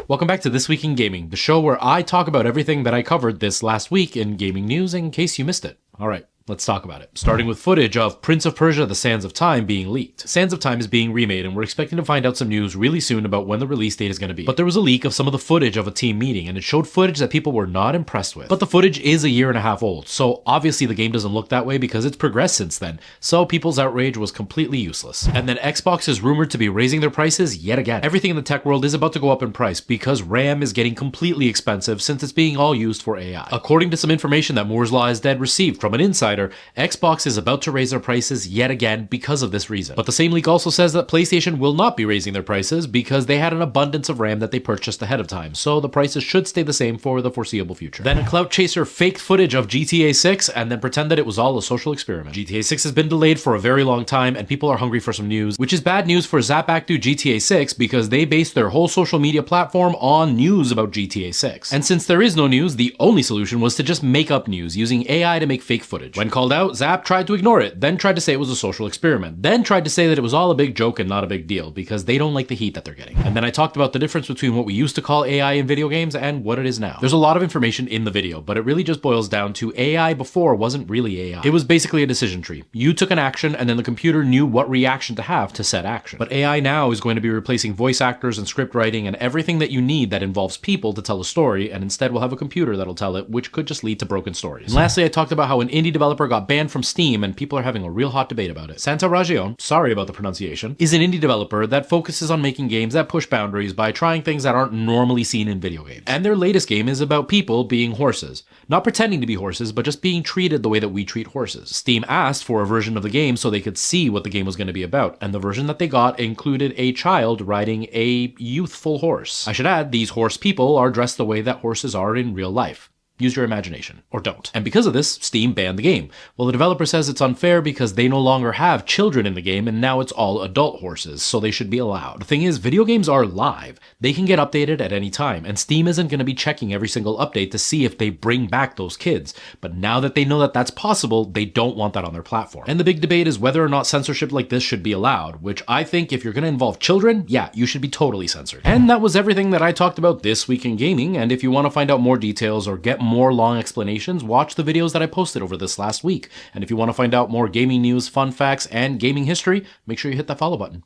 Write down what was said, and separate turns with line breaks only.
Welcome back to This Week in Gaming, the show where I talk about everything that I covered this last week in gaming news in case you missed it. Alright, let's talk about it. Starting with footage of Prince of Persia: The Sands of Time being leaked. Sands of Time is being remade and we're expecting to find out some news really soon about when the release date is going to be. But there was a leak of some of the footage of a team meeting and it showed footage that people were not impressed with. But the footage is a year and a half old, so obviously the game doesn't look that way because it's progressed since then, so people's outrage was completely useless. And then Xbox is rumored to be raising their prices yet again. Everything in the tech world is about to go up in price because RAM is getting completely expensive since it's being all used for AI. According to some information that Moore's Law is Dead received from an insider, Xbox is about to raise their prices yet again because of this reason. But the same leak also says that PlayStation will not be raising their prices because they had an abundance of RAM that they purchased ahead of time, so the prices should stay the same for the foreseeable future. Then a clout chaser faked footage of GTA 6 and then pretend that it was all a social experiment. GTA 6 has been delayed for a very long time and people are hungry for some news, which is bad news for Zapactu GTA 6 because they based their whole social media platform on news about GTA 6. And since there is no news, the only solution was to just make up news using AI to make fake footage. When called out, Zap tried to ignore it, then tried to say it was a social experiment, then tried to say that it was all a big joke and not a big deal because they don't like the heat that they're getting. And then I talked about the difference between what we used to call AI in video games and what it is now. There's a lot of information in the video, but it really just boils down to AI before wasn't really AI. It was basically a decision tree. You took an action and then the computer knew what reaction to have to said action. But AI now is going to be replacing voice actors and script writing and everything that you need that involves people to tell a story, and instead we'll have a computer that'll tell it, which could just lead to broken stories. And lastly, I talked about how an indie developer got banned from Steam and people are having a real hot debate about it. Santa Ragion, sorry about the pronunciation, is an indie developer that focuses on making games that push boundaries by trying things that aren't normally seen in video games. And their latest game is about people being horses. Not pretending to be horses, but just being treated the way that we treat horses. Steam asked for a version of the game so they could see what the game was going to be about, and the version that they got included a child riding a youthful horse. I should add, these horse people are dressed the way that horses are in real life. Use your imagination, or don't. And because of this, Steam banned the game. Well, the developer says it's unfair because they no longer have children in the game and now it's all adult horses, so they should be allowed. The thing is, video games are live. They can get updated at any time, and Steam isn't going to be checking every single update to see if they bring back those kids. But now that they know that that's possible, they don't want that on their platform. And the big debate is whether or not censorship like this should be allowed, which I think if you're going to involve children, yeah, you should be totally censored. And that was everything that I talked about this week in gaming, and if you want to find out more details or get more long explanations, watch the videos that I posted over this last week. And if you want to find out more gaming news, fun facts, and gaming history, make sure you hit that follow button.